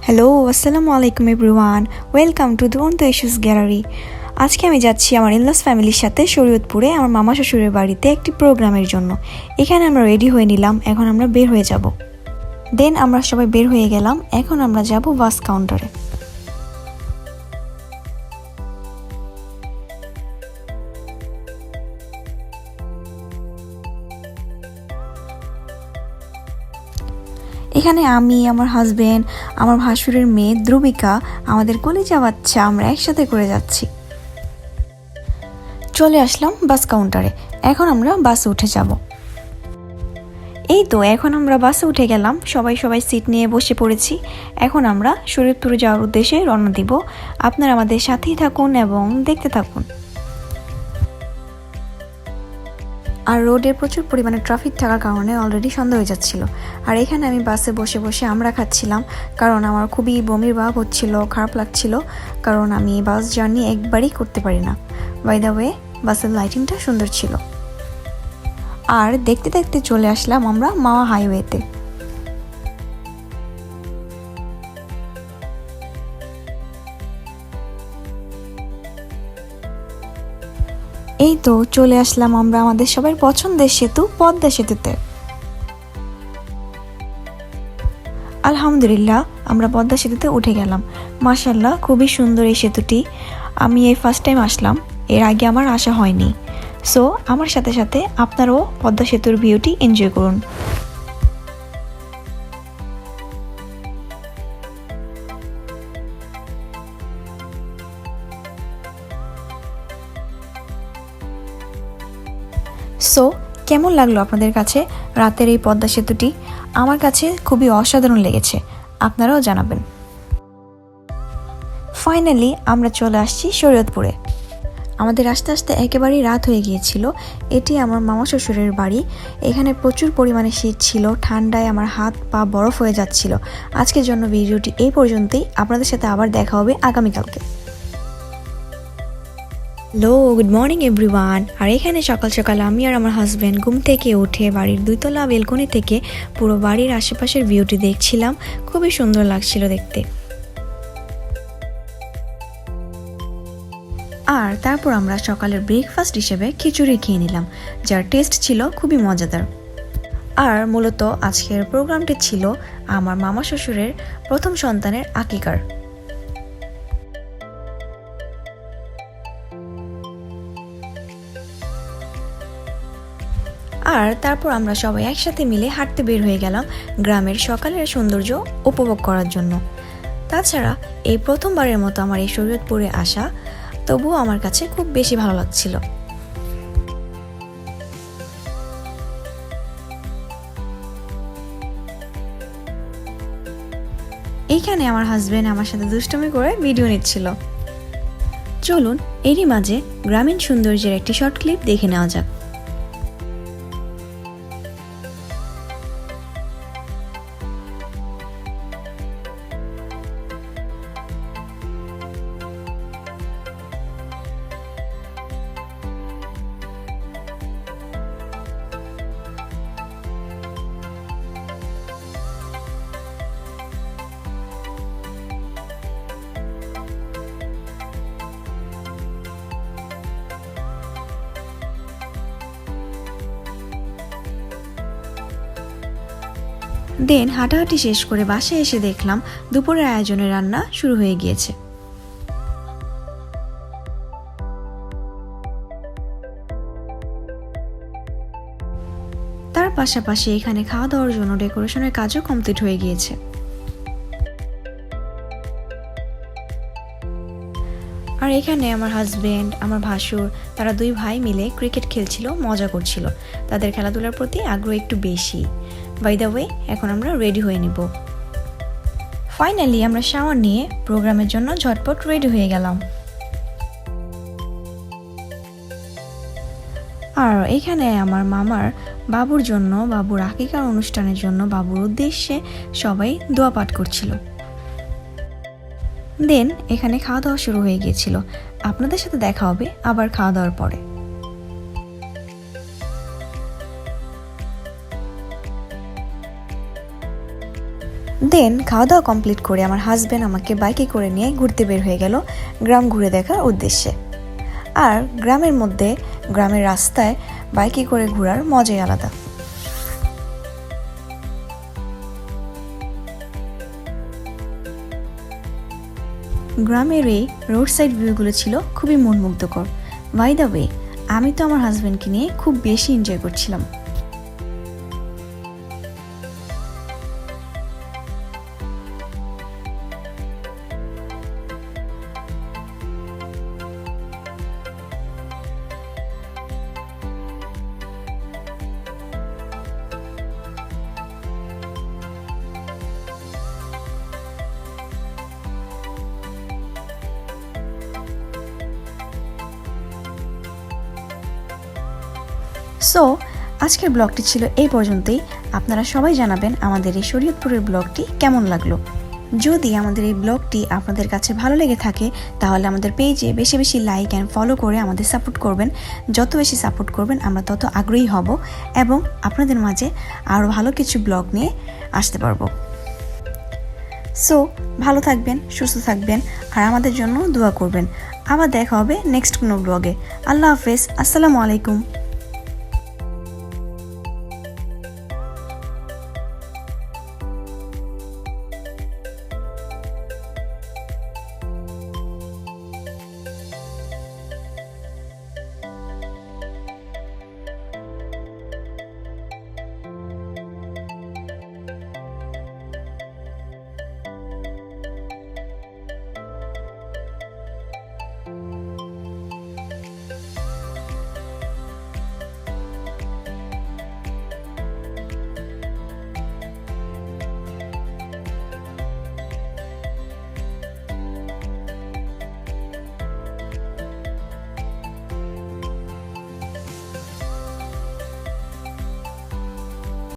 Hello, আসসালামু আলাইকুম everyone. Welcome to দুরন্ত ইস্যুস গ্যালারি। আজকে আমি যাচ্ছি আমার ইনলস ফ্যামিলির সাথে শরীয়তপুরে আমার মামা শ্বশুরের বাড়িতে একটি প্রোগ্রামের জন্য। এখানে আমরা রেডি হয়ে নিলাম, এখন আমরা বের হয়ে যাব। দেন আমরা সবাই বের হয়ে গেলাম, এখন আমরা যাব বাস কাউন্টারে। এখানে আমি, আমার হাজবেন্ড, আমার ভাসুরের মেয়ে ধ্রুবিকা, আমাদের কলিজা বাচ্চা, আমরা একসাথে করে যাচ্ছি। চলে আসলাম বাস কাউন্টারে, এখন আমরা বাসে উঠে যাব। এই তো এখন আমরা বাসে উঠে গেলাম, সবাই সিট নিয়ে বসে পড়েছি। এখন আমরা শরীয়তপুরে যাওয়ার উদ্দেশ্যে রওনা দিব। আপনারা আমাদের সাথেই থাকুন এবং দেখতে থাকুন। আর রোডে প্রচুর পরিমাণে ট্রাফিক থাকার কারণে অলরেডি সন্ধ্যা হয়ে যাচ্ছিল। আর এখানে আমি বাসে বসে আমরা খাচ্ছিলাম, কারণ আমার খুবই বমির ভাব হচ্ছিল, খারাপ লাগছিল, কারণ আমি বাস জার্নি একবারই করতে পারি না। বাই দ্য ওয়ে, বাসের লাইটিংটা সুন্দর ছিল। আর দেখতে দেখতে চলে আসলাম আমরা মাওয়া হাইওয়েতে। এই তো চলে আসলাম আমরা আমাদের সবার পছন্দের সেতু পদ্মা সেতুতে। আলহামদুলিল্লাহ, আমরা পদ্মা সেতুতে উঠে গেলাম। মাশাআল্লাহ, খুবই সুন্দর এই সেতুটি। আমি এই ফার্স্ট টাইম আসলাম, এর আগে আমার আসা হয়নি। সো আমার সাথে সাথে আপনারাও পদ্মা সেতুর ভিউটি এনজয় করুন। সো কেমন লাগলো আপনাদের কাছে রাতের এই পদ্মা সেতুটি? আমার কাছে খুবই অসাধারণ লেগেছে, আপনারাও জানাবেন। ফাইনালি আমরা চলে আসছি শরীয়তপুরে। আমাদের আস্তে আস্তে একেবারেই রাত হয়ে গিয়েছিল। এটি আমার মামা শ্বশুরের বাড়ি। এখানে প্রচুর পরিমাণে শীত ছিল, ঠান্ডায় আমার হাত পা বরফ হয়ে যাচ্ছিল। আজকের জন্য ভিডিওটি এই পর্যন্তই। আপনাদের সাথে আবার দেখা হবে আগামীকালকে। Hello, good morning everyone. আর এখানে সকাল সকাল আমি আর আমার হাজব্যান্ড ঘুম থেকে উঠে বাড়ির 2তলা বেলকনি থেকে পুরো বাড়ির আশেপাশের ভিউটি দেখছিলাম। খুবই সুন্দর লাগছিল দেখতে। আর তারপর আমরা সকালের ব্রেকফাস্ট হিসেবে খিচুড়ি খেয়ে নিলাম, যার টেস্ট ছিল খুবই মজাদার। আর মূলত আজকের প্রোগ্রামটি ছিল আমার মামা শ্বশুরের প্রথম সন্তানের আকিকার। আর তারপর আমরা সবাই একসাথে মিলে হাঁটতে বের হয়ে গেলাম গ্রামের সকালের সৌন্দর্য উপভোগ করার জন্য। তাছাড়া এই প্রথমবারের মতো আমার এই শরীয়তপুরে আসা, তবুও আমার কাছে খুব বেশি ভালো লাগছিল। এইখানে আমার হাজবেন্ড আমার সাথে দুষ্টুমি করে ভিডিও নিচ্ছিল। চলুন এরই মাঝে গ্রামীণ সৌন্দর্যের একটি শর্ট ক্লিপ দেখে নেওয়া যাক। দেন হাঁটাহাঁটি শেষ করে বাসায় এসে দেখলাম দুপুরের আয়োজনের রান্না শুরু হয়ে গিয়েছে। তার পাশাপাশি এখানে খাওয়া দাওয়ার জন্য ডেকোরেশনের কাজও কমপ্লিট হয়ে গিয়েছে। আর এখানে আমার হাজবেন্ড, আমার ভাসুর, তারা দুই ভাই মিলে ক্রিকেট খেলছিল, মজা করছিল। তাদের খেলাধুলার প্রতি আগ্রহ একটু বেশি। বাই দ্য ওয়ে, এখন আমরা রেডি হয়ে নিব। ফাইনালি আমরা শাওয়ার নিয়ে প্রোগ্রামের জন্য ঝটপট রেডি হয়ে গেলাম। আর এখানে আমার মামার বাবুর জন্য, বাবুর আকিকার অনুষ্ঠানের জন্য বাবুর উদ্দেশ্যে সবাই দোয়া পাঠ করছিল। দেন এখানে খাওয়া দাওয়া শুরু হয়ে গিয়েছিল। আপনাদের সাথে দেখা হবে আবার খাওয়া দাওয়ার পরে। দেন খাওয়া দাওয়া কমপ্লিট করে আমার হাজব্যান্ড আমাকে বাইকে করে নিয়ে ঘুরতে বের হয়ে গেল গ্রাম ঘুরে দেখার উদ্দেশ্যে। আর গ্রামের মধ্যে গ্রামের রাস্তায় বাইকে করে ঘোরার মজাই আলাদা। গ্রামের এই রোড সাইড ভিউগুলো ছিল খুবই মনমুগ্ধকর। বাই দ্য ওয়ে, আমি তো আমার হাজব্যান্ডকে নিয়ে খুব বেশি এনজয় করছিলাম। সো আজকের ব্লগটি ছিল এই পর্যন্তই। আপনারা সবাই জানাবেন আমাদের এই শরীয়তপুরের ব্লগটি কেমন লাগলো। যদি আমাদের এই ব্লগটি আপনাদের কাছে ভালো লেগে থাকে তাহলে আমাদের পেজে বেশি বেশি লাইক অ্যান্ড ফলো করে আমাদের সাপোর্ট করবেন। যত বেশি সাপোর্ট করবেন আমরা তত আগ্রহী হব এবং আপনাদের মাঝে আরও ভালো কিছু ব্লগ নিয়ে আসতে পারবো। সো ভালো থাকবেন, সুস্থ থাকবেন আর আমাদের জন্য দোয়া করবেন। আবার দেখা হবে নেক্সট কোনো ব্লগে। আল্লাহ হাফেজ, আসসালামু আলাইকুম।